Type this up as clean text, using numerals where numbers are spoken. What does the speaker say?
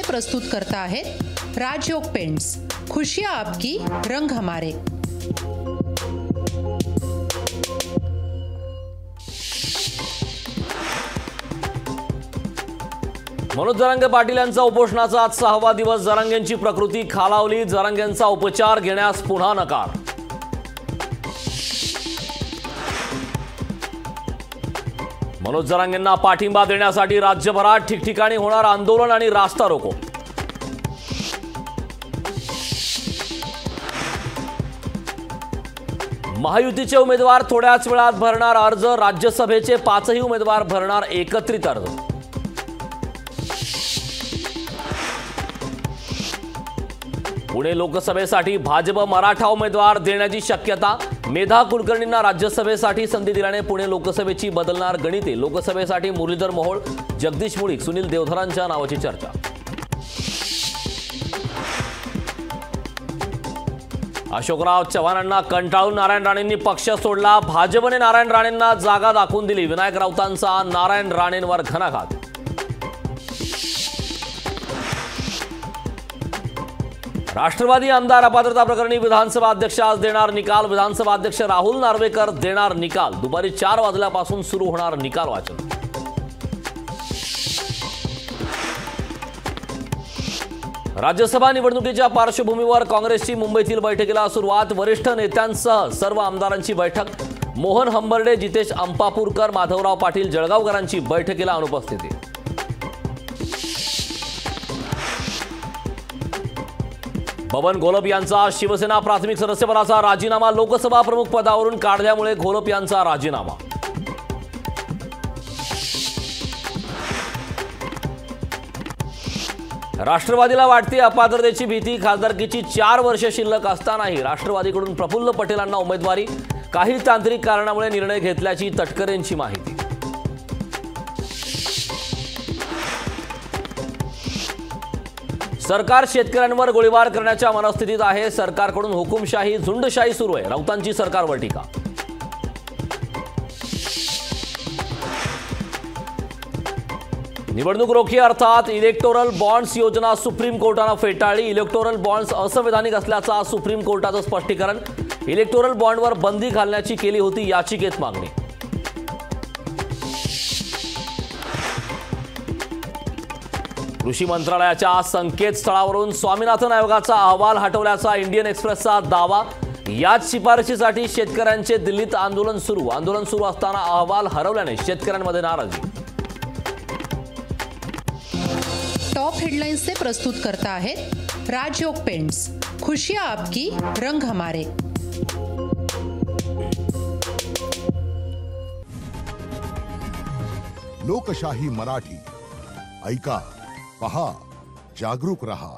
प्रस्तुत करता आहेत राजयोग पेंट्स, खुशियाँ आपकी, रंग हमारे। मनोज जरांगे पाटील यांचा उपोषणाचा आज 6वा दिवस। जरांगेंची प्रकृती खालावली, जरांगेंचा उपचार घेण्यास पुन्हा नकार। मनोज जरांगेंना पाठिंबा देण्यासाठी राज्यभरात ठिकठिकाणी होणार आंदोलन आणि रास्ता रोको। महायुतीचे उमेदवार थोड्याच वेळात भरणार अर्ज, राज्यसभेचे 5ही उमेदवार भरणार एकत्रित अर्ज। पुणे लोकसभेसाठी भाजप मराठा उमेदवार देण्याची शक्यता। मेधा कुलकर्णींना राज्यसभेसाठी संधी दिल्याने पुणे लोकसभेची बदलणार गणिते। लोकसभेसाठी मुरलीधर मोहोळ, जगदीश मुळीक, सुनील देवधरांच्या नावाची चर्चा। अशोकराव चव्हाणांना कंटाळून नारायण राणेंनी पक्ष सोडला। भाजपने नारायण राणेंना जागा दाखवून दिली। विनायक राऊतांचा नारायण राणेंवर घणाघात। राष्ट्रवादी आमदार अपात्रता प्रकरणी विधानसभा अध्यक्ष आज देणार निकाल। विधानसभा अध्यक्ष राहुल नार्वेकर देणार निकाल। दुपारी 4 वाजल्यापासून सुरू होणार निकाल वाचन। राज्यसभा निवडणुकीच्या पार्श्वभूमीवर काँग्रेसची मुंबईतील बैठकीला सुरुवात। वरिष्ठ नेत्यांसह सर्व आमदारांची बैठक। मोहन हंबर्डे, जितेश अंपापूरकर, माधवराव पाटील जळगावकरांची बैठकीला अनुपस्थिती। बबन घोलप यांचा शिवसेना प्राथमिक सदस्यपदाचा राजीनामा। लोकसभा प्रमुख पदावरून काढल्यामुळे घोलप यांचा राजीनामा। राष्ट्रवादीला वाटते अपात्रतेची भीती। खासदारकीची 4 वर्ष शिल्लक असतानाही राष्ट्रवादीकडून प्रफुल्ल पटेलांना उमेदवारी। काही तांत्रिक कारणामुळे निर्णय घेतल्याची तटकरेंची माहिती। सरकार शेतकऱ्यांवर गोळीबार करण्याच्या मनस्थितीत आहे। सरकारकडून हुकुमशाही, झुंडशाही सुरू आहे। राऊतांची सरकारवर टीका। निवडणूक रोखी अर्थात इलेक्टोरल बॉन्ड्स योजना सुप्रीम कोर्टाने फेटाळली। इलेक्टोरल बॉन्ड्स असंवैधानिक असल्याचा सुप्रीम कोर्टाचं स्पष्टीकरण। इलेक्टोरल बॉन्डवर बंदी घालण्याची केली होती याचिकेत मागणी। कृषी मंत्रालयाच्या संकेतस्थळावरून स्वामीनाथन आयोगाचा अहवाल हटवल्याचा इंडियन एक्सप्रेसचा दावा। याच शिफारशीसाठी शेतकऱ्यांचे दिल्लीत आंदोलन सुरू। आंदोलन सुरू असताना अहवाल हरवल्याने शेतकऱ्यांमध्ये नाराजी। टॉप हेडलाइन्स से प्रस्तुत करता आहेत राजयोग पेंट्स, खुशियाँ आपकी, रंग हमारे। लोकशाही मराठी ऐका, पहा, जागरूक रहा।